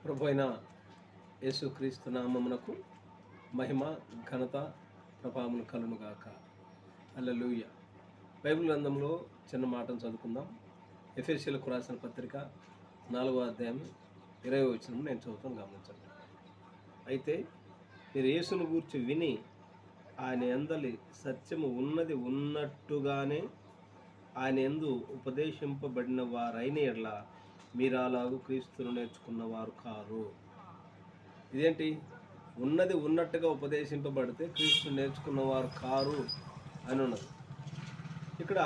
ప్రభు అయిన యేసుక్రీస్తు నామమునకు మహిమ ఘనత ప్రభావములు కలునుగాక. హల్లెలూయా. బైబిల్ గ్రంథంలో చిన్న మాటను చదువుకుందాం. ఎఫెసీయులకు రాసిన పత్రిక 4వ అధ్యాయం 20వ వచనం నేను చదువుతాను, గమనించండి. అయితే మీరు యేసును గూర్చి విని ఆయన యందలి సత్యము ఉన్నది ఉన్నట్టుగానే ఆయన యందు ఉపదేశింపబడిన వారైన ఎడల మీరు అలాగూ క్రీస్తును నేర్చుకున్నవారు కారు. ఇదేంటి? ఉన్నది ఉన్నట్టుగా ఉపదేశింపబడితే క్రీస్తు నేర్చుకున్నవారు కారు అని ఉన్నది. ఇక్కడ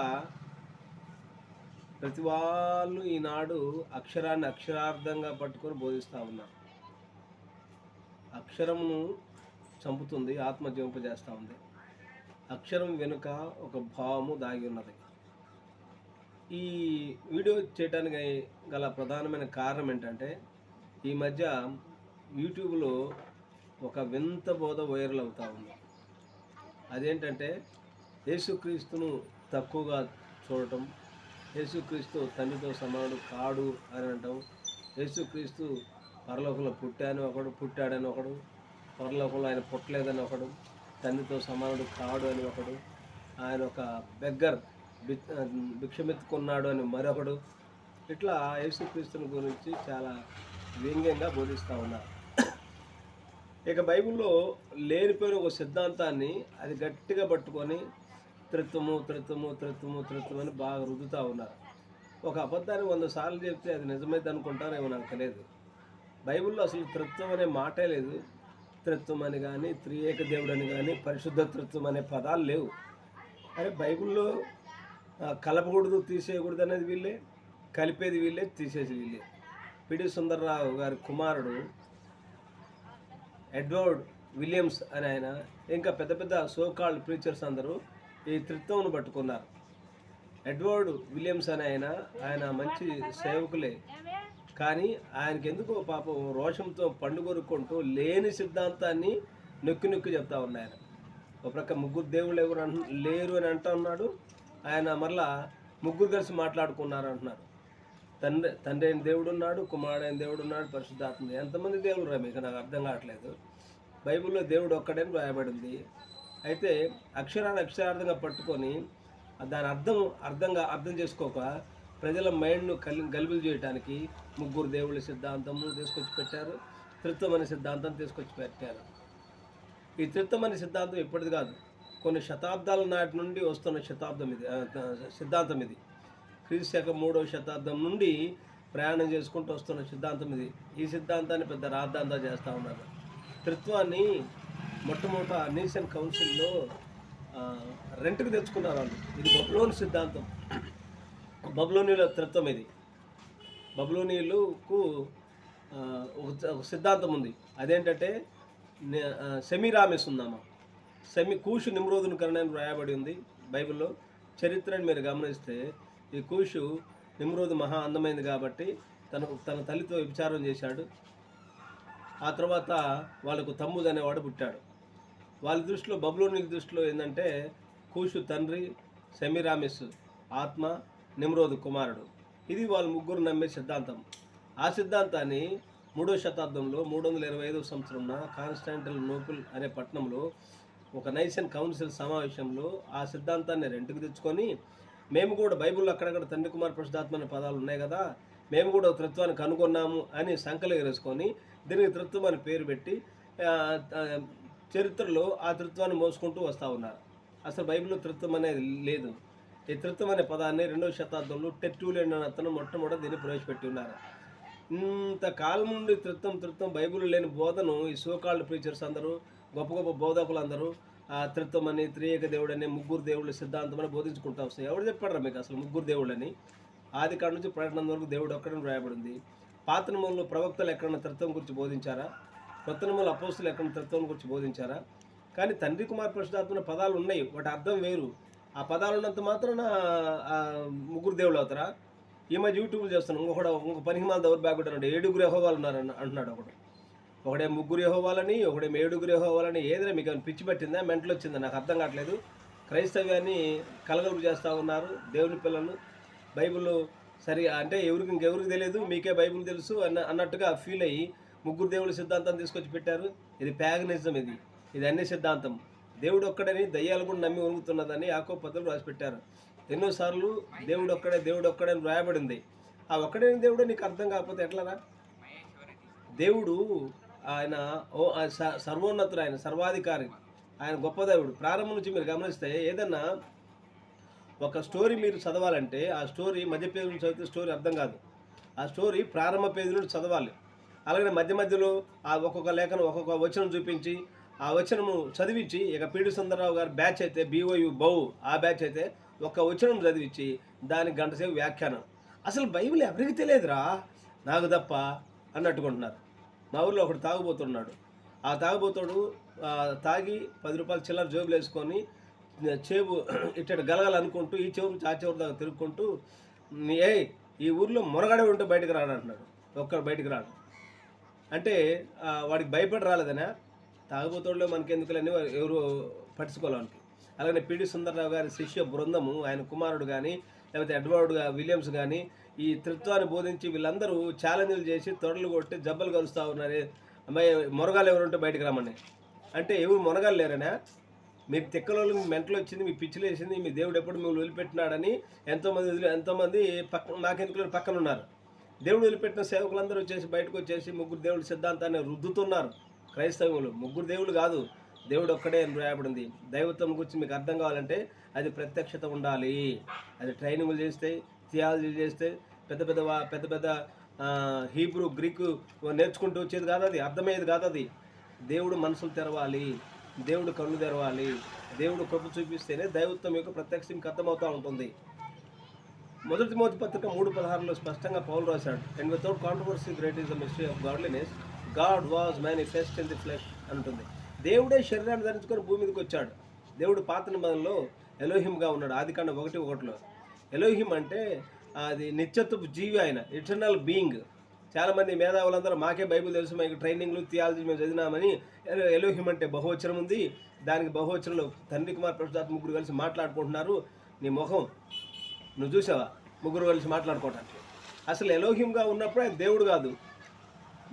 ప్రతి వాళ్ళు ఈనాడు అక్షరాన్ని అక్షరార్థంగా పట్టుకొని బోధిస్తూ ఉన్నారు. అక్షరమును చంపుతుంది, ఆత్మ జీవింపజేస్తూ ఉంది. అక్షరం వెనుక ఒక భావము దాగి ఉన్నది. ఈ వీడియో చేయడానికి గల ప్రధానమైన కారణం ఏంటంటే, ఈ మధ్య యూట్యూబ్లో ఒక వింత బోధ వైరల్ అవుతూ ఉంది. అదేంటంటే, యేసుక్రీస్తును తక్కువగా చూడటం, యేసుక్రీస్తు తండ్రితో సమానుడు కాడు అని అనటం, యేసుక్రీస్తు పరలోకంలో పుట్టాడని ఒకడు, పరలోకంలో ఆయన పుట్టలేదని ఒకడు, తండ్రితో సమానుడు కాడు అని ఒకడు, ఆయన ఒక బెగ్గర్ భిక్షమెత్తుకున్నాడు అని మరొకడు, ఇట్లా యేసుక్రీస్తుని గురించి చాలా వ్యంగ్యంగా బోధిస్తూ ఉన్నారు. ఇక బైబిల్లో లేనిపోయిన ఒక సిద్ధాంతాన్ని అది గట్టిగా పట్టుకొని త్రిత్వము అని బాగా రుద్దుతూ ఉన్నారు. ఒక అబద్ధాన్ని 100 సార్లు చెప్తే అది నిజమైతే అనుకుంటారేమో నాకు తెలియదు. బైబిల్లో అసలు త్రిత్వం అనే మాటే లేదు. త్రిత్వం అని కానీ, త్రియేక దేవుడు అని కానీ, పరిశుద్ధ త్రిత్వం అనే పదాలు లేవు. అరే, బైబిల్లో కలపకూడదు, తీసేయకూడదు అనేది వీళ్ళే, కలిపేది వీళ్ళే, తీసేది వీళ్ళే. పిడి సుందర్రావు గారి కుమారుడు ఎడ్వర్డ్ విలియమ్స్ అని ఆయన, ఇంకా పెద్ద పెద్ద సోకాల్డ్ ప్రీచర్స్ అందరూ ఈ త్రిత్వంను పట్టుకున్నారు. ఎడ్వర్డ్ విలియమ్స్ అని ఆయన మంచి సేవకులే, కానీ ఆయనకి ఎందుకో పాపం రోషంతో పండుగొరుక్కుంటూ లేని సిద్ధాంతాన్ని నొక్కి చెప్తా ఉన్నారు. ఒక ప్రక్క ముగ్గురు దేవుళ్ళు ఎవరు లేరు అని అంటూ ఉన్నాడు. ఆయన మరలా ముగ్గురు కలిసి మాట్లాడుకున్నారు అంటున్నారు. తండ్రి అయిన దేవుడు ఉన్నాడు, కుమారుడు అయిన దేవుడు ఉన్నాడు, పరిశుద్ధాత్మ. ఎంతమంది దేవుడు రా మీకు? నాకు అర్థం కావట్లేదు. బైబిల్లో దేవుడు ఒక్కడని రాయబడింది. అయితే అక్షరాన్ని అక్షరార్థంగా పట్టుకొని దాని అర్థం చేసుకోక ప్రజల మైండ్ను గలిబిలు చేయడానికి ముగ్గురు దేవుళ్ళ సిద్ధాంతము తీసుకొచ్చి పెట్టారు, త్రిత్వం అనే సిద్ధాంతం తీసుకొచ్చి పెట్టారు. ఈ త్రిత్వం అనే సిద్ధాంతం ఇప్పటిది కాదు, కొన్ని శతాబ్దాల నాటి నుండి వస్తున్న సిద్ధాంతం ఇది. క్రీస్తు 3వ శతాబ్దం నుండి ప్రయాణం చేసుకుంటూ వస్తున్న సిద్ధాంతం ఇది. ఈ సిద్ధాంతాన్ని పెద్ద రాద్ధాంతా చేస్తూ ఉన్నారు. త్రిత్వాన్ని మొట్టమొదట నేషన్ కౌన్సిల్లో రెంట్కి తెచ్చుకున్నారు వాళ్ళు. ఇది బబులోని సిద్ధాంతం, బబులోనియుల త్రిత్వం ఇది. బబులోనియులకు ఒక సిద్ధాంతం ఉంది. అదేంటంటే సెమీరామిస్ ఉందమ్మా. కూషు నిమ్రోదును కరణని రాయబడి ఉంది బైబిల్లో. చరిత్రని మీరు గమనిస్తే ఈ కూషు నిమ్రోదు మహా అందమైంది కాబట్టి తన తల్లితో విచారం చేశాడు. ఆ తర్వాత వాళ్ళకు తమ్ముద్ అనేవాడు పుట్టాడు. వాళ్ళ దృష్టిలో, బబులోని దృష్టిలో ఏంటంటే కూషు తండ్రి, సెమీరామిస్ ఆత్మ, నిమ్రోదు కుమారుడు. ఇది వాళ్ళు ముగ్గురు నమ్మే సిద్ధాంతం. ఆ సిద్ధాంతాన్ని 3వ శతాబ్దంలో 325వ సంవత్సరంలో కాన్స్టాంటినోపుల్ అనే పట్టణంలో ఒక నేషన్ కౌన్సిల్ సమావేశంలో ఆ సిద్ధాంతాన్ని రెంట్కి తెచ్చుకొని, మేము కూడా బైబిల్లో అక్కడక్కడ తండ్రి, కుమార్, పరిశుద్ధాత్మ అనే పదాలు ఉన్నాయి కదా, మేము కూడా త్రిత్వాన్ని కనుగొన్నాము అని సంకలు ఎగరేసుకొని దీనికి త్రిత్వం అని పేరు పెట్టి చరిత్రలో ఆ త్రిత్వాన్ని మోసుకుంటూ వస్తూ ఉన్నారు. అసలు బైబిల్లో త్రిత్వం అనేది లేదు. ఈ త్రిత్వం అనే పదాన్ని 2వ శతాబ్దంలో టెర్టులియన్ అనే అతను మొట్టమొదటి దీన్ని ప్రవేశపెట్టి ఉన్నారు. ఇంతకాలం నుండి త్రిత్వం బైబిల్లో లేని బోధను ఈ సోకాల్డ్ ప్రీచర్స్ అందరూ, గొప్ప గొప్ప బోధకులు అందరూ త్రిత్వం అని, త్రియేక దేవుడని, ముగ్గురు దేవుళ్ళ సిద్ధాంతం అని బోధించుకుంటూ వస్తాయి. ఎవరు చెప్పారా మీకు అసలు ముగ్గురు దేవుళ్ళని? ఆది కాడ నుంచి ప్రకటన వరకు దేవుడు ఒక్కడని రాయబడింది. పాత నియమంలో ప్రవక్తలు ఎక్కడన్నా త్రిత్వం గురించి బోధించారా? కొత్త నియమంలో అపోస్తులు ఎక్కడన్నా త్రిత్వం గురించి బోధించారా? కానీ తండ్రి, కుమార్, పరిశుద్ధాత్మ పదాలు ఉన్నాయి, వాటి అర్థం వేరు. ఆ పదాలు ఉన్నంత మాత్రాన ముగ్గురు దేవుళ్ళు అవుతారా? ఈ మధ్య యూట్యూబ్లో చేస్తున్నాం. ఇంకొక పనిహిమాల దౌర్భాగ్యుడు అన్నాడు, 7 యెహోవాలు ఉన్నారని అంటున్నాడు ఒకడే 3 యెహోవాలని, ఒకడే 7 యెహోవాలని. ఏదైనా మీకు పిచ్చి పట్టిందా, మెంటలు వచ్చిందా? నాకు అర్థం కావట్లేదు. క్రైస్తవ్యాన్ని కలగలుపు చేస్తూ ఉన్నారు దేవుని పిల్లలు. బైబిల్ సరి అంటే ఇంకెవరికి తెలియదు, మీకే బైబిల్ తెలుసు అన్నట్టుగా ఫీల్ అయ్యి ముగ్గురు దేవుళ్ళ సిద్ధాంతం తీసుకొచ్చి పెట్టారు. ఇది ప్యాగనిజం, ఇది అన్ని సిద్ధాంతం. దేవుడు ఒక్కడని దయ్యాలు కూడా నమ్మి ఉరుగుతున్నదని యాకోబు పత్రికలో రాసి పెట్టారు. ఎన్నోసార్లు దేవుడు ఒక్కడే అని రాయబడింది. ఆ ఒక్కడే దేవుడు నీకు అర్థం కాకపోతే ఎట్లరా? దేవుడు ఆయన సర్వోన్నతుడు, ఆయన సర్వాధికారి, ఆయన గొప్ప దేవుడు. ప్రారంభం నుంచి మీరు గమనిస్తే ఏదన్నా ఒక స్టోరీ మీరు చదవాలంటే ఆ స్టోరీ మధ్య పేజీ నుంచి చదివితే స్టోరీ అర్థం కాదు. ఆ స్టోరీ ప్రారంభ పేజీ నుండి చదవాలి. అలాగే మధ్యలో ఆ ఒక్కొక్క లేఖను ఒక్కొక్క వచనం చూపించి ఆ వచనము చదివించి, ఇక పీడి సుందరరావు గారి బ్యాచ్ అయితే BOU బౌ ఆ బ్యాచ్ అయితే ఒక్క వచనం చదివించి దానికి గంటసేపు వ్యాఖ్యానం. అసలు బైబిల్ ఎవరికి తెలియదురా, నాకు తప్ప అన్నట్టుకుంటున్నారు. మా ఊళ్ళో ఒకడు తాగుబోతున్నాడు. ఆ తాగుబోతాడు తాగి 10 రూపాయలు చిల్లర జోబులు వేసుకొని చేబు ఇట్టడు గలగలనుకుంటూ ఈ చెవురు నుంచి ఆ చెవురు దాకా తిరుగుకుంటూ, ఈ ఊర్లో మునగాడే ఉంటే బయటకు రాడు అంటున్నాడు. ఒక్కడు బయటకు రాడు అంటే వాడికి భయపడి రాలేదనా? తాగుబోతోడులో మనకెందుకులని ఎవరు పట్టించుకోవాలనికి. అలాగే పీడి సుందరరావు గారి శిష్య బృందము, ఆయన కుమారుడు కానీ లేకపోతే ఎడ్వర్డ్ విలియమ్స్ కానీ ఈ త్రిత్వాన్ని బోధించి వీళ్ళందరూ ఛాలెంజ్లు చేసి తొడలు కొట్టి జబ్బలు కలుస్తూ ఉన్నారు. అమ్మాయి మొనగాలు ఎవరుంటే బయటకు రమ్మని అంటే ఎవరు మొనగాలు లేరనా? మీరు తిక్కలోళ్ళు, మీ మెంటలు వచ్చింది, మీ పిచ్చిలు వేసింది, మీ దేవుడు ఎప్పుడు మిమ్మల్ని వదిలిపెట్టినాడని ఎంతోమంది నాకెందుకు పక్కన ఉన్నారు. దేవుడు వదిలిపెట్టిన సేవకులందరూ వచ్చేసి బయటకు వచ్చేసి ముగ్గురు దేవుడి సిద్ధాంతాన్ని రుద్దుతున్నారు. క్రైస్తవులు ముగ్గురు దేవుడు కాదు, దేవుడు ఒక్కడే అని రాయబడింది. దైవత్వం గురించి మీకు అర్థం కావాలంటే అది ప్రత్యక్షత ఉండాలి. అది ట్రైనింగ్లు చేస్తే, థియాలజీ చేస్తే, పెద్ద పెద్ద హీబ్రూ గ్రీకు నేర్చుకుంటూ వచ్చేది కాదు, అది అర్థమయ్యేది కాదు. అది దేవుడు మనసులు తెరవాలి, దేవుడు కళ్ళు తెరవాలి, దేవుడు కృప చూపిస్తేనే దైవత్వం యొక్క ప్రత్యక్షం మీకు అర్థమవుతూ ఉంటుంది. మొదటి తిమోతి పత్రిక 3:16లో స్పష్టంగా పౌలు రాశాడు, and without controversy great is the mystery of godliness, God was manifest in the flesh అంటుంది. దేవుడే శరీరాన్ని ధరించుకొని భూమి మీదకి వచ్చాడు. దేవుడు పాత నిబంధనలో ఎలోహింగా ఉన్నాడు. ఆదికాండం 1:1లో ఎలోహిం అంటే అది నిత్యత్వపు జీవి, ఆయన ఇటర్నల్ బీయింగ్. చాలామంది మేధావులందరూ మాకే బైబిల్ తెలుసు, మాకు ట్రైనింగ్లు థియాలజీ మేము చదివినామని. ఎలోహిం అంటే బహువచనం ఉంది, దానికి బహువచనంలో తండ్రి కుమార్ పరిశుద్ధాత్మ ముగ్గురు కలిసి మాట్లాడుకుంటున్నారు. నీ ముఖం నువ్వు చూసావా ముగ్గురు కలిసి మాట్లాడుకోవటానికి? అసలు ఎలోహింగా ఉన్నప్పుడు ఆయన దేవుడు కాదు.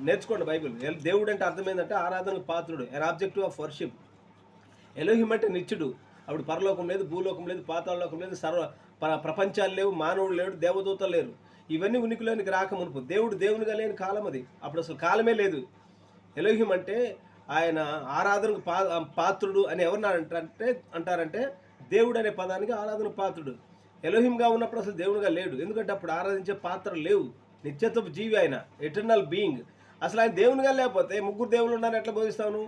నేర్చుకోండి బైబిల్. దేవుడు అంటే అర్థం ఏంటంటే ఆరాధనకు పాత్రుడు, an objective of worship. Elohim అంటే నిత్యుడు. అప్పుడు పరలోకం లేదు, భూలోకం లేదు, పాతాళలోకం లేదు, ప్రపంచాలు లేవు, మానవుడు లేడు, దేవదూతలు లేరు. ఇవన్నీ ఉనికిలోనికి రాక మునుపు దేవునిగా లేని కాలం అది. అప్పుడు అసలు కాలమే లేదు. ఎలోహిం అంటే ఆయన ఆరాధనకు పాత్రుడు అని ఎవరిని అంటారంటే దేవుడు అనే పదానికి ఆరాధన పాత్రుడు. ఎలోహింగా ఉన్నప్పుడు అసలు దేవునిగా లేడు, ఎందుకంటే అప్పుడు ఆరాధించే పాత్రలు లేవు. నిత్యత్వపు జీవి ఆయన, ఎటర్నల్ బీయింగ్. అసలు ఆయన దేవునిగా లేకపోతే ముగ్గురు దేవుళ్ళు ఉన్నారని ఎట్లా బోధిస్తాను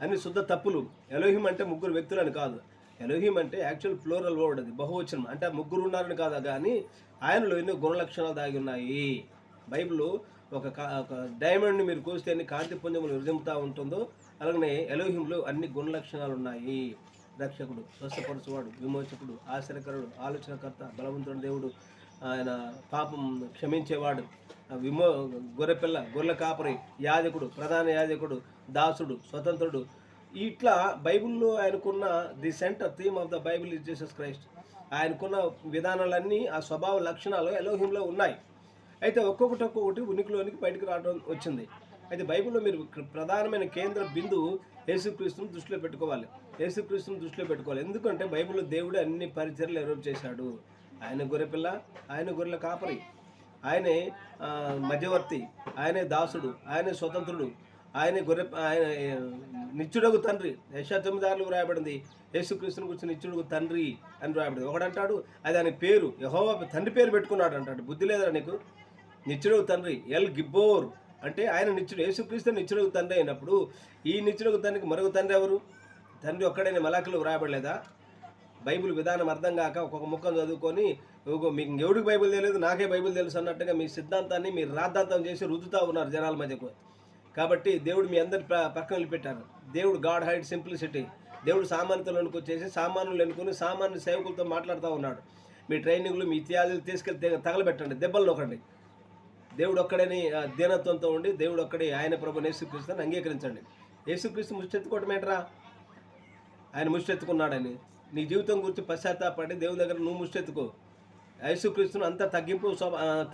అని శుద్ధ తప్పులు. ఎలోహిం అంటే ముగ్గురు వ్యక్తులని కాదు. ఎలోహిం అంటే యాక్చువల్ ప్లూరల్ వర్డ్, అది బహువచనం. అంటే ముగ్గురు ఉన్నారని కాదా, కానీ ఆయనలో ఎన్నో గుణలక్షణాలు దాగి ఉన్నాయి. బైబిల్ ఒక డైమండ్ని మీరు కోస్తే అన్ని కాంతి పుంజములు విరజిమ్ముతూ ఉంటుందో అలాగనే ఎలోహింలో అన్ని గుణలక్షణాలు ఉన్నాయి. రక్షకుడు, స్వస్థపరచువాడు, విమోచకుడు, ఆశ్చర్యకరుడు, ఆలోచనకర్త, బలవంతుడు దేవుడు, ఆయన పాపం క్షమించేవాడు, గొర్రెపిల్ల, గొర్రెల కాపరి, యాజకుడు, ప్రధాన యాజకుడు, దాసుడు, స్వతంత్రుడు. ఇట్లా బైబిల్లో ఆయనకున్న the centre theme of the Bible is Jesus Christ. ఆయనకున్న విధానాలన్నీ ఆ స్వభావ లక్షణాలు ఎలోహింలో ఉన్నాయి. అయితే ఒక్కొక్కటి ఉనికిలోనికి బయటకు రావడం వచ్చింది. అయితే బైబిల్లో మీరు ప్రధానమైన కేంద్ర బిందువు యేసుక్రీస్తుని దృష్టిలో పెట్టుకోవాలి. ఎందుకంటే బైబిల్లో దేవుడు అన్ని పరిచర్యలు నెరవేర్పు చేశాడు. ఆయన గొర్రెపిల్ల, ఆయన గొర్రెల కాపరి, ఆయనే మధ్యవర్తి, ఆయనే దాసుడు, ఆయనే స్వతంత్రుడు, ఆయన నిత్యుడగు తండ్రి. యెషయా 9:6 రాయబడింది యేసుక్రీస్తుని గురించి నిత్యుడగు తండ్రి అని రాయబడింది. ఒకడంటాడు అది ఆయన పేరు, యెహోవా తండ్రి పేరు పెట్టుకున్నాడు అంటాడు. బుద్ధి లేదరా నీకు? నిత్యుడగు తండ్రి, ఎల్ గిబ్బోర్ అంటే ఆయన నిత్యుడు. యేసుక్రీస్తు నిత్యుడగు తండ్రి అయినప్పుడు ఈ నిత్యుడగు తండ్రికి మరొక తండ్రి ఎవరు? తండ్రి ఒక్కడైన మలాకులు రాయబడలేదా? బైబిల్ విధానం అర్థం కాక ఒక్కొక్క ముక్కను చదువుకొని మీకు ఎవరికి బైబిల్ తెలియదు, నాకే బైబిల్ తెలుసు అన్నట్టుగా మీ సిద్ధాంతాన్ని మీరు రాద్ధాంతం చేసి రుద్దుతూ ఉన్నారు జనాల మధ్యకు. కాబట్టి దేవుడు మీ అందరి పక్కన వెళ్ళిపెట్టారు. దేవుడు గాడ్ హైడ్ సింప్లిసిటీ. దేవుడు సామాన్యతలోనికి వచ్చేసి సామాన్యులు ఎన్నుకొని సామాన్య సేవకులతో మాట్లాడుతూ ఉన్నాడు. మీ ట్రైనింగ్లు, మీ ఇత్యాదులు తీసుకెళ్తే తగలబెట్టండి, దెబ్బలు నొక్కండి. దేవుడు ఒక్కడని దీనత్వంతో ఉండి దేవుడు ఒక్కడే ఆయన ప్రభు యేసుక్రీస్తుని అంగీకరించండి. యేసుక్రీస్తు ముష్టెత్తుకోవటం ఏంట్రా? ఆయన ముష్టెత్తుకున్నాడని నీ జీవితం గురించి పశ్చాత్తాపడి దేవుని దగ్గర నువ్వు ముష్టెత్తుకో. యేసుక్రీస్తును అంతా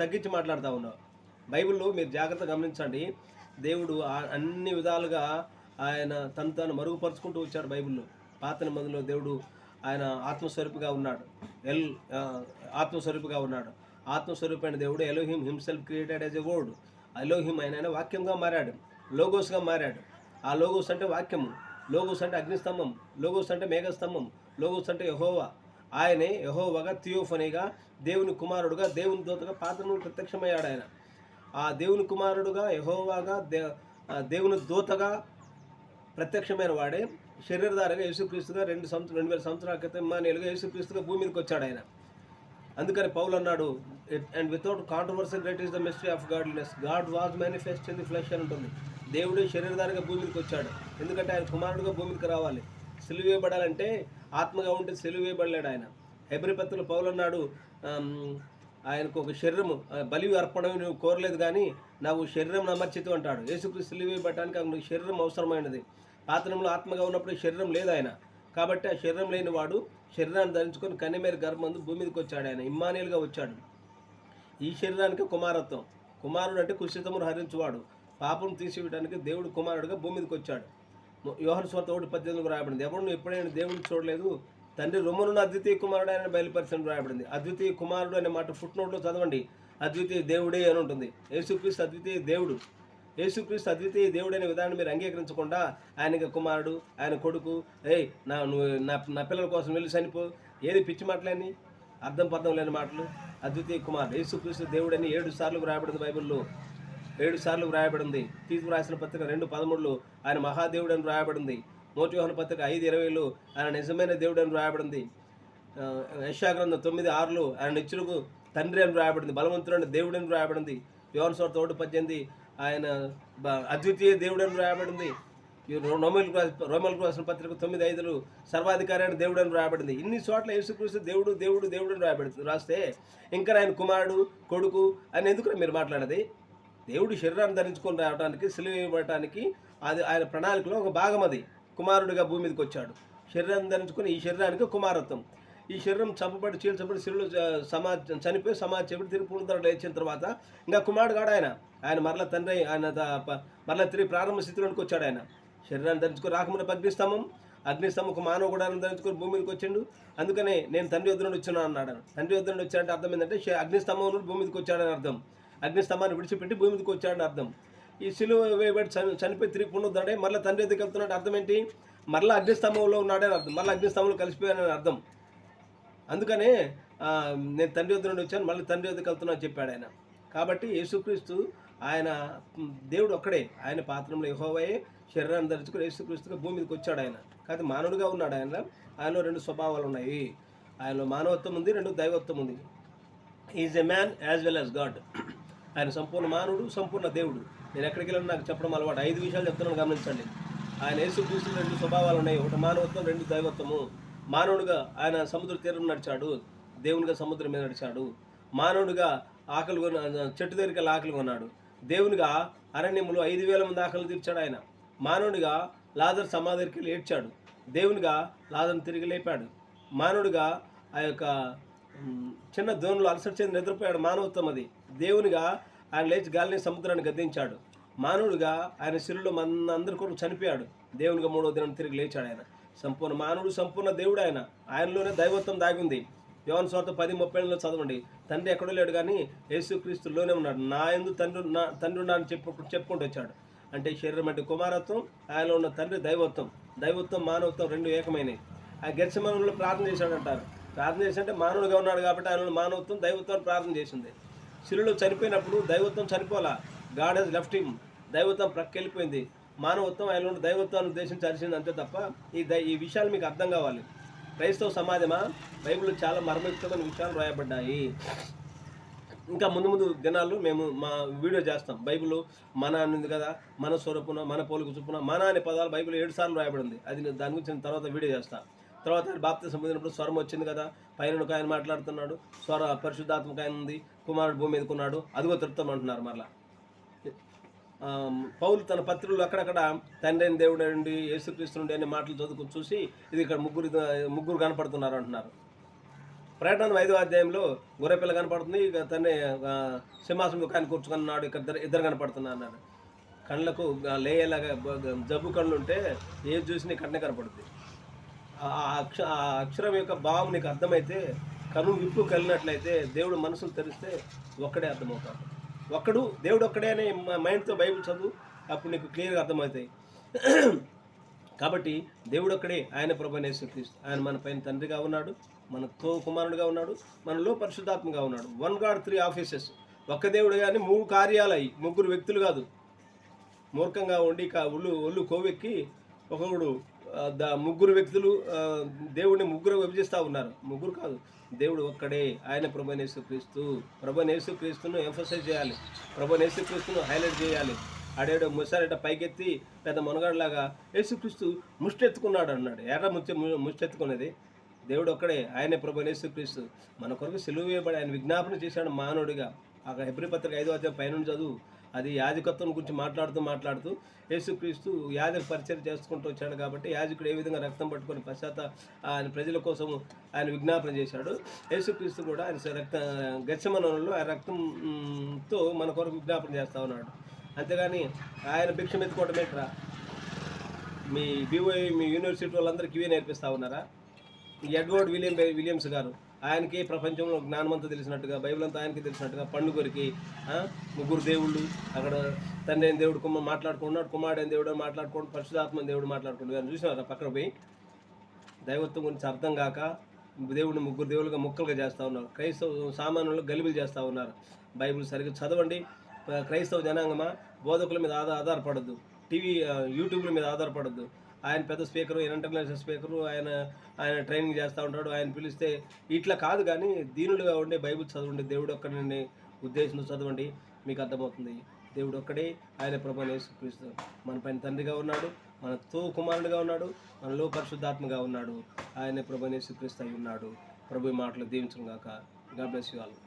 తగ్గించి మాట్లాడుతూ ఉన్నావు. బైబిల్లో మీరు జాగ్రత్తగా గమనించండి. దేవుడు అన్ని విధాలుగా ఆయన తను మరుగుపరుచుకుంటూ వచ్చాడు. బైబిల్లో పాత నిబంధనలో దేవుడు ఆయన ఆత్మస్వరూపిగా ఉన్నాడు. ఆత్మస్వరూపిగా ఉన్నాడు. ఆత్మస్వరూపమైన దేవుడు Elohim himself created as a word. Elohim ఆయన వాక్యంగా మారాడు, లోగోస్గా మారాడు. ఆ లోగోస్ అంటే వాక్యము, లోగోస్ అంటే అగ్నిస్తంభం, లోగోస్ అంటే మేఘస్తంభం, లోగోస్ అంటే యెహోవా. ఆయనే యెహోవాగా థియోఫనీగా దేవుని కుమారుడుగా దేవుని దూతగా పాత్రను ప్రత్యక్షమయ్యాడు. ఆయన ఆ దేవుని కుమారుడుగా యెహోవాగా దేవుని దూతగా ప్రత్యక్షమైన వాడే శరీరధారిగా యేసుక్రీస్తుగా 2000 సంవత్సరాల క్రితం ఇమ్మానుయేలుగా యేసుక్రీస్తుగా భూమి మీదకి వచ్చాడు ఆయన. అందుకని పౌలు అన్నాడు, and without controversy great is the mystery of godliness, God was manifest in the flesh అని ఉంటుంది. దేవుడే శరీరధారిగా భూమి మీదకి వచ్చాడు. ఎందుకంటే ఆయన కుమారుడుగా భూమి మీదకి రావాలి. సిలువ వేయబడాలంటే ఆత్మగా ఉంటే సిలువ వేయబడలేడు ఆయన. హెబ్రీ పత్రికలో పౌలు అన్నాడు, ఆయనకు ఒక శరీరము బలి అర్పణ నువ్వు కోరలేదు కానీ నాకు శరీరం అమర్చితం అంటాడు. యేసుక్రీస్తు సిలువ వేయబడటానికి ఆయనకు శరీరం అవసరమైనది. పాత్రంలో ఆత్మగా ఉన్నప్పుడు శరీరం లేదు ఆయన. కాబట్టి ఆ శరీరం లేని వాడు శరీరాన్ని ధరించుకొని కన్యమేర గర్భమందు భూమి మీదకి వచ్చాడు. ఆయన ఇమ్మానుయేలుగా వచ్చాడు. ఈ శరీరానికి కుమారత్వం. కుమారుడు అంటే కుశితమును హరించువాడు, పాపం తీసివేయడానికి దేవుడు కుమారుడుగా భూమి మీదకి వచ్చాడు. యోహాను సువార్త 1:18 రాయబడింది, ఎవరు ఎప్పుడైనా దేవుడిని చూడలేదు, తండ్రి రొమ్మునున్న అద్వితీయ కుమారుడు ఆయన బయలుపరిచిన రాయబడింది. అద్వితీయ కుమారుడు అనే మాట ఫుట్నోట్లో చదవండి. అద్వితీయ దేవుడే అని ఉంటుంది. యేసుక్రీస్తు అద్వితీయ దేవుడు. యేసుక్రీస్తు అద్వితీయ దేవుడు అనే విధానం మీరు అంగీకరించకుండా ఆయనకి కుమారుడు, ఆయన కొడుకు, నా పిల్లల కోసం వెళ్ళి చనిపో, ఏది పిచ్చి మాటలేని అర్థం లేని మాటలు. అద్వితీయ కుమారుడు యేసుక్రీస్తు దేవుడని 7 సార్లు వ్రాయబడింది. బైబిల్లో 7 సార్లు వ్రాయబడింది. తీర్పు రాసిన పత్రిక 2:13 ఆయన మహాదేవుడు అని వ్రాయబడింది. మొదటి యోహాను పత్రిక 5:20 ఆయన నిజమైన దేవుడు అని వ్రాయబడింది. యెషయా గ్రంథం 9:6 ఆయన నిత్యులకు తండ్రి అని వ్రాయబడింది. బలవంతుడైన దేవుడు అని వ్రాయబడింది. యోహాను సువార్త 1:18 ఆయన అద్వితీయ దేవుడు అని వ్రాయబడింది. రోమలకు రాసిన పత్రిక 9:5 సర్వాధికారి అయిన దేవుడు అని రాయబడింది. ఇన్ని చోట్ల యేసుక్రీస్తు దేవుడు దేవుడు దేవుడు అని రాస్తే ఇంకా ఆయన కుమారుడు, కొడుకు అని ఎందుకు మీరు మాట్లాడేది? దేవుడు శరీరాన్ని ధరించుకొని రావడానికి, సిలువ వేయబడటానికి అది ఆయన ప్రణాళికలో ఒక భాగం. అది కుమారుడిగా భూమి మీదకి వచ్చాడు. శరీరాన్ని ధరించుకొని ఈ శరీరానికి కుమారత్వం. ఈ శరీరం చంపబడి చీల్చబడి సిలువలో చనిపోయి సమాధి చేయబడి తిరిగి పునరుద్ధరణ లేచిన తర్వాత ఇంకా కుమారుడు కాడు ఆయన మరల తండ్రి, ఆయన మరల తిరిగి ప్రారంభ స్థితిలోనికి వచ్చాడు. ఆయన శరీరాన్ని ధరించుకొని రాకముందు అగ్నిస్తంభం మానవ గుడాన్ని ధరించుకొని భూమి మీదకి వచ్చిండు. అందుకనే నేను తండ్రి వద్ద నుండి వచ్చాను అన్నాడు. తండ్రి వద్ద నుండి వచ్చాడంటే అర్థం ఏంటంటే అగ్నిస్తంభం నుండి భూమి మీదకి వచ్చాడని అర్థం. అగ్నిస్తంభాన్ని విడిచిపెట్టి భూమి మీదకి వచ్చాడని అర్థం. ఈ సిలువ వేయబడి చనిపోయి తిరిగి పునరుద్ధరణే మరలా తండ్రి వద్దకు వెళ్తున్నాడు. అర్థం ఏంటి? మరలా అగ్నిస్తంభంలో ఉన్నాడని అర్థం, మరలా అగ్నిస్తంభంలో కలిసిపోయానని అర్థం. అందుకనే నేను తండ్రి వద్ద నుండి వచ్చాను, మళ్ళీ తండ్రి వద్దకు వెళ్తున్నా అని చెప్పాడు ఆయన. కాబట్టి యేసుక్రీస్తు ఆయన దేవుడు ఒక్కడే. ఆయన పాత్రంలో యెహోవాయే శరీరాన్ని ధరించుకుని యేసుక్రీస్తుగా భూమి మీదకి వచ్చాడు. ఆయన కాదు మానవుడిగా ఉన్నాడు. ఆయనలో 2 స్వభావాలు ఉన్నాయి. ఆయనలో మానవత్వం ఉంది, 2 దైవత్వం ఉంది. Is a man as well as God. ఆయన సంపూర్ణ మానవుడు, సంపూర్ణ దేవుడు. నేను ఎక్కడికి వెళ్ళినా నాకు చెప్పడం అలవాటు. 5 విషయాలు చెప్తున్నాను, గమనించండి. ఆయన యేసుక్రీస్తులో 2 స్వభావాలు ఉన్నాయి. ఒకటి మానవత్వం, 2 దైవత్వము. మానవుడిగా ఆయన సముద్ర తీరం నడిచాడు, దేవునిగా సముద్రం మీద నడిచాడు. మానవుడిగా ఆకలి చెట్టు దగ్గరికి వెళ్ళి ఆకలి కొన్నాడు. దేవునిగా అరణ్యములో 5,000 మంది ఆకలి తీర్చాడు. ఆయన మానవుడిగా లాజరు సమాధి దగ్గరికి వెళ్ళి ఏడ్చాడు. దేవునిగా లాజరును తిరిగి లేపాడు. మానవుడిగా ఆ యొక్క చిన్న దోణిలో అలసట చెంది నిద్రపోయాడు. మానవత్వం అది. దేవునిగా ఆయన లేచి గాలిని సముద్రాన్ని గద్దించాడు. మానవుడిగా ఆయన శిలువలో మన అందరి కొరకు చనిపోయాడు. దేవునిగా 3వ దినం తిరిగి లేచాడు. ఆయన సంపూర్ణ మానవుడు, సంపూర్ణ దేవుడు. ఆయనలోనే దైవత్వం దాగింది. యోహాను సువార్త 10:30 చదవండి. తండ్రి ఎక్కడో లేడు కానీ యేసుక్రీస్తులోనే ఉన్నాడు. నా యందు తండ్రి ఉన్నాడని చెప్పుకుంటూ వచ్చాడు. అంటే శరీరం అంటే కుమారత్వం, ఆయనలో ఉన్న తండ్రి దైవత్వం. దైవత్వం మానవత్వం 2 ఏకమైనవి. ఆ గెత్సెమనీలో ప్రార్థన చేశాడంటారు. ప్రార్థన చేశాడంటే మానవుడిగా ఉన్నాడు కాబట్టి ఆయనలో మానవత్వం దైవత్వాన్ని ప్రార్థన చేసింది. శిలువలో చనిపోయినప్పుడు దైవత్వం చనిపోలా, గాడ్ హెస్ లెఫ్ట్ హిమ్. దైవత్వం ప్రక్కెళ్ళిపోయింది. మానవత్వం ఆయనలో ఉన్న దైవత్వాన్ని ఉద్దేశించి అరిచింది, అంతే తప్ప ఈ విషయాలు మీకు అర్థం కావాలి. క్రైస్తవ సమాజమా, బైబిల్లో చాలా మర్మయుక్తమైన విషయాలు రాయబడ్డాయి. ఇంకా ముందు దినాల్లో మేము మా వీడియో చేస్తాం. బైబిల్లో మన ఉంది కదా, మన స్వరూపున, మన పోలిక చొప్పున, మన అనే పదాలు బైబిల్ 7 సార్లు రాయబడింది. అది దాని గురించి నేను తర్వాత వీడియో చేస్తాను. తర్వాత బాప్తిసం పొందినప్పుడు స్వరం వచ్చింది కదా, పైన ఒక ఆయన మాట్లాడుతున్నాడు, పరిశుద్ధాత్మక ఆయన ఉంది, కుమారుడు భూమి మీదకున్నాడు, అదిగో తృప్తం అంటున్నారు. మరలా పౌలు తన పత్రికలు అక్కడక్కడ తండ్రి అయిన దేవుడు అండి, యేసుక్రీస్తు నుండి అనే మాటలు చూసి ఇది ఇక్కడ ముగ్గురు కనపడుతున్నారు అంటున్నారు. ప్రకటన 5వ అధ్యాయంలో గొర్రెపిల్ల కనపడుతుంది, ఇక తనే సింహాసనం ఆయన కూర్చుకున్నాడు, ఇద్దరు కనపడుతున్నా అన్నాడు. కళ్ళకు లేయేలాగా జబ్బు కళ్ళు ఉంటే ఏది చూసి నీ కన్నే కనపడుతుంది. ఆ అక్షరం యొక్క భావం నీకు అర్థమైతే, కను విప్పు కలిగినట్లయితే, దేవుడు మనసును తెరిస్తే ఒక్కడే అర్థమవుతాడు. దేవుడు ఒక్కడే అనే మైండ్తో బైబిల్ చదువు, అప్పుడు నీకు క్లియర్గా అర్థమవుతాయి. కాబట్టి దేవుడు ఒక్కడే, ఆయన ప్రభువైన యేసుక్రీస్తు. ఆయన మన పైన తండ్రిగా ఉన్నాడు, మనతో కుమారుడిగా ఉన్నాడు, మనలో పరిశుద్ధాత్మగా ఉన్నాడు. 1 God 3 ఆఫీసెస్. ఒక్క దేవుడు కానీ 3 కార్యాలు అయ్యి, 3 వ్యక్తులు కాదు. మూర్ఖంగా ఉండి ఒళ్ళు కోవెక్కి ఒకడు 3 వ్యక్తులు దేవుడిని 3 విభజిస్తూ ఉన్నారు. 3 కాదు, దేవుడు ఒక్కడే, ఆయన ప్రభువైన యేసుక్రీస్తు. ప్రభువైన యేసుక్రీస్తును ఎంఫసైజ్ చేయాలి, ప్రభువైన యేసుక్రీస్తును హైలైట్ చేయాలి. ఆడేడో ముసారెట పైకెత్తి పెద్ద మునగాడులాగా యేసుక్రీస్తు ముష్టెత్తుకున్నాడు అన్నాడు. ఎర్ర ముష్టెత్తుకునేది దేవుడు ఒక్కడే, ఆయనే ప్రభువైన యేసుక్రీస్తు. మన కొరకు సిలువ వేయబడి ఆయన విజ్ఞాపన చేశాడు మానవుడిగా. ఆ హెబ్రీ పత్రిక 5వ అధ్యాయం పైనుండి చదువు. అది యాజకత్వం గురించి మాట్లాడుతూ యేసుక్రీస్తు యాజక పరిచయం చేసుకుంటూ వచ్చాడు. కాబట్టి యాజకుడు ఏ విధంగా రక్తం పట్టుకొని ఆయన ప్రజల కోసం ఆయన విజ్ఞాపన చేశాడు. యేసుక్రీస్తు కూడా ఆయన గెత్సెమనీలో ఆ రక్తంతో మన కొరకు విజ్ఞాపన చేస్తూ ఉన్నాడు. అంతేగాని ఆయన భిక్షం ఎత్తుకోవటం ఏంట్రా? మీ యూనివర్సిటీ వాళ్ళందరికీ ఇవే నేర్పిస్తూ ఉన్నారా? ఎడ్వర్డ్ విలియమ్స్ గారు, ఆయనకి ప్రపంచంలో జ్ఞానమంతా తెలిసినట్టుగా, బైబిల్ అంతా ఆయనకి తెలిసినట్టుగా, పండుగరికి 3 దేవుళ్ళు, అక్కడ తండ్రి అయిన దేవుడు మాట్లాడుకున్నాడు, కుమారుడైన దేవుడు మాట్లాడుకోండి, పరిశుధాత్మ దేవుడు మాట్లాడుకోండి అని చూసినారా? పక్కన పోయి దైవత్వం గురించి అర్థం కాక దేవుడిని 3 దేవులుగా ముక్కలుగా చేస్తూ ఉన్నారు. క్రైస్తవ సామాన్యులు గలిబిలు చేస్తూ ఉన్నారు. బైబిల్ సరిగ్గా చదవండి. క్రైస్తవ జనాంగమా, బోధకుల మీద ఆధారపడద్దు, యూట్యూబ్ల మీద ఆధారపడద్దు. ఆయన పెద్ద స్పీకరు, ఇంటర్నేషనల్ స్పీకరు, ఆయన ట్రైనింగ్ చేస్తూ ఉంటాడు. ఆయన పిలిస్తే ఇట్లా కాదు, కానీ దీనులుగా ఉండే బైబిల్ చదవండి. దేవుడు ఒక్కడిని ఉద్దేశంతో చదవండి, మీకు అర్థమవుతుంది. దేవుడు ఒక్కడే, ఆయన ప్రభువైన యేసుక్రీస్తు. మన పైన తండ్రిగా ఉన్నాడు, మనతో కుమారుడిగా ఉన్నాడు, మనలో పరిశుద్ధాత్మగా ఉన్నాడు. ఆయన ప్రభువైన యేసుక్రీస్తు అయి ఉన్నాడు. ప్రభు మాటలు దీవించుగాక. God bless you all.